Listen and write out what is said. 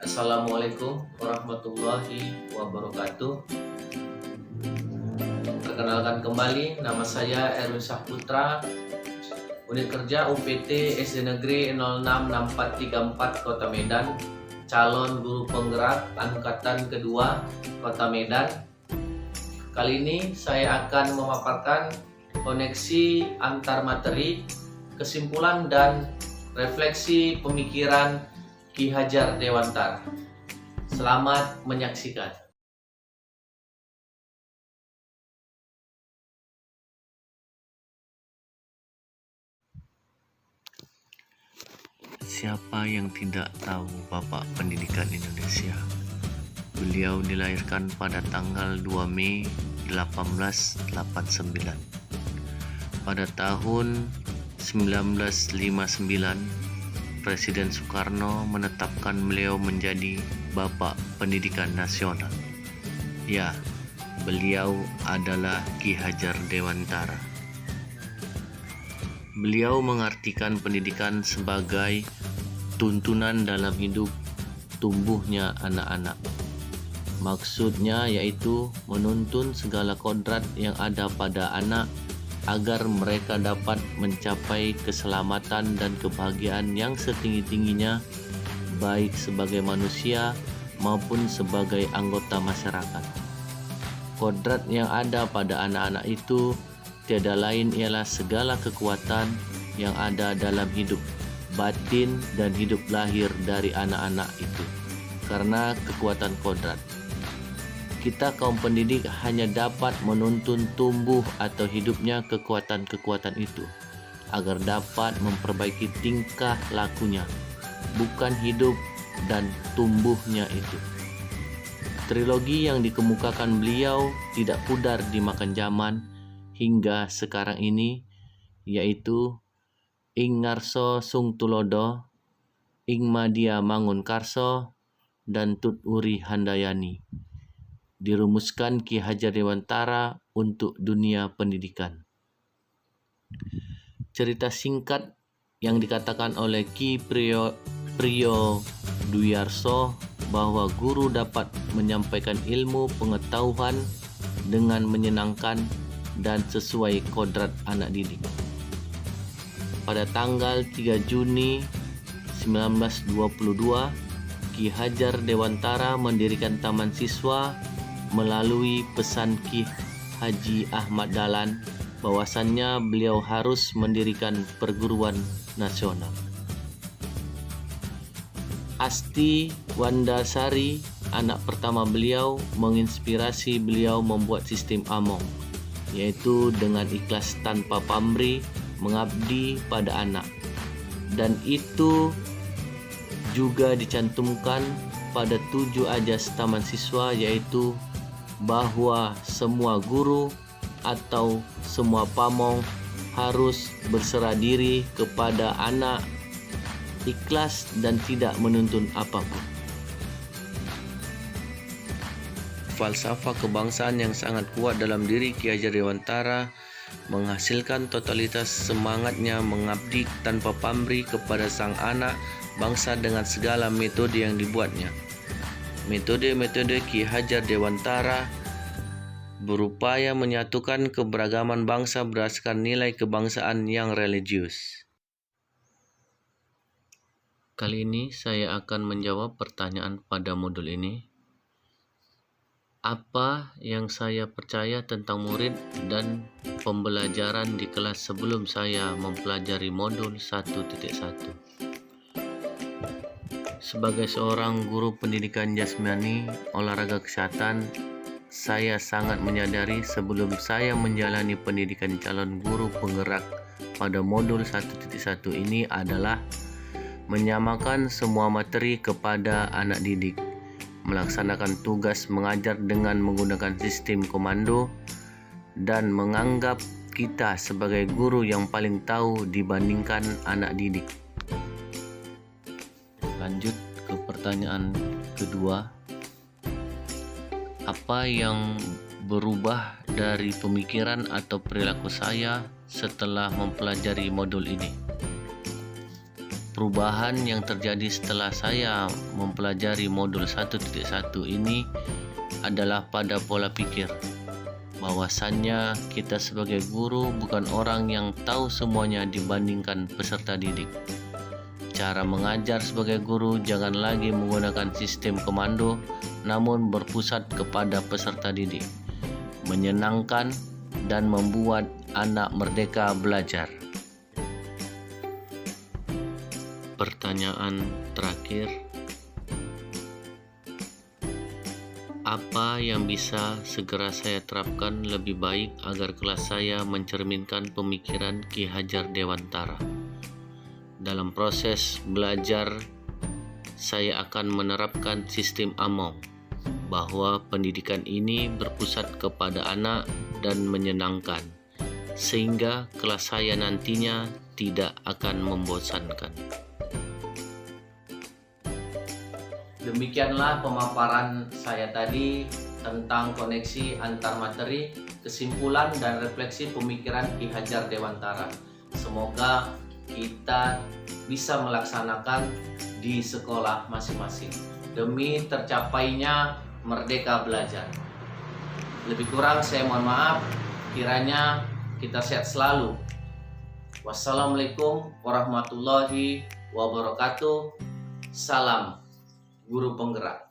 Assalamualaikum warahmatullahi wabarakatuh. Perkenalkan kembali, nama saya Erwin Saputra, Unit Kerja UPT SD Negeri 066434 Kota Medan, calon guru penggerak angkatan kedua Kota Medan. Kali ini saya akan memaparkan koneksi antar materi, kesimpulan dan refleksi pemikiran Ki Hajar Dewantara. Selamat menyaksikan. Siapa yang tidak tahu Bapak Pendidikan Indonesia? Beliau dilahirkan pada tanggal 2 Mei 1889. Pada tahun 1959, Presiden Soekarno menetapkan beliau menjadi Bapak Pendidikan Nasional. Ya, beliau adalah Ki Hajar Dewantara. Beliau mengartikan pendidikan sebagai tuntunan dalam hidup tumbuhnya anak-anak. Maksudnya yaitu menuntun segala kodrat yang ada pada anak agar mereka dapat mencapai keselamatan dan kebahagiaan yang setinggi-tingginya, baik sebagai manusia maupun sebagai anggota masyarakat. Kodrat yang ada pada anak-anak itu tiada lain ialah segala kekuatan yang ada dalam hidup batin dan hidup lahir dari anak-anak itu karena kekuatan kodrat. Kita kaum pendidik hanya dapat menuntun tumbuh atau hidupnya kekuatan-kekuatan itu agar dapat memperbaiki tingkah lakunya, bukan hidup dan tumbuhnya itu. Trilogi yang dikemukakan beliau tidak pudar dimakan zaman hingga sekarang ini, yaitu Ing Ngarso Sung Tulodo, Ing Madia Mangun Karso, dan Tut Uri Handayani. Dirumuskan Ki Hajar Dewantara untuk dunia pendidikan. Cerita singkat yang dikatakan oleh Ki Priyo Duyarso bahwa guru dapat menyampaikan ilmu pengetahuan dengan menyenangkan dan sesuai kodrat anak didik. Pada tanggal 3 Juni 1922, Ki Hajar Dewantara mendirikan Taman Siswa melalui pesan Ki Haji Ahmad Dahlan bahwasannya beliau harus mendirikan perguruan nasional. Asti Wandasari, anak pertama beliau, menginspirasi beliau membuat sistem Among, yaitu dengan ikhlas tanpa pamrih mengabdi pada anak, dan itu juga dicantumkan pada 7 ajas Taman Siswa, yaitu bahwa semua guru atau semua pamong harus berserah diri kepada anak, ikhlas dan tidak menuntun apapun. Falsafah kebangsaan yang sangat kuat dalam diri Ki Hajar Dewantara menghasilkan totalitas semangatnya mengabdi tanpa pamrih kepada sang anak bangsa dengan segala metode yang dibuatnya. Metode-metode Ki Hajar Dewantara berupaya menyatukan keberagaman bangsa berdasarkan nilai kebangsaan yang religius. Kali ini saya akan menjawab pertanyaan pada modul ini. Apa yang saya percaya tentang murid dan pembelajaran di kelas sebelum saya mempelajari modul 1.1. Sebagai seorang guru pendidikan jasmani olahraga kesehatan, saya sangat menyadari sebelum saya menjalani pendidikan calon guru penggerak pada modul 1.1 ini adalah menyamakan semua materi kepada anak didik, melaksanakan tugas mengajar dengan menggunakan sistem komando, dan menganggap kita sebagai guru yang paling tahu dibandingkan anak didik. Lanjut ke pertanyaan kedua. Apa yang berubah dari pemikiran atau perilaku saya setelah mempelajari modul ini? Perubahan yang terjadi setelah saya mempelajari modul 1.1 ini adalah pada pola pikir. Bahwasannya kita sebagai guru bukan orang yang tahu semuanya dibandingkan peserta didik. Cara mengajar sebagai guru jangan lagi menggunakan sistem komando, namun berpusat kepada peserta didik, menyenangkan dan membuat anak merdeka belajar. Pertanyaan terakhir, apa yang bisa segera saya terapkan lebih baik agar kelas saya mencerminkan pemikiran Ki Hajar Dewantara? Dalam proses belajar, saya akan menerapkan sistem AMONG, bahwa pendidikan ini berpusat kepada anak dan menyenangkan, sehingga kelas saya nantinya tidak akan membosankan. Demikianlah pemaparan saya tadi tentang koneksi antar materi, kesimpulan dan refleksi pemikiran Ki Hajar Dewantara. Semoga kita bisa melaksanakan di sekolah masing-masing demi tercapainya merdeka belajar. Lebih kurang saya mohon maaf, kiranya kita sehat selalu. Wassalamualaikum warahmatullahi wabarakatuh. Salam Guru Penggerak.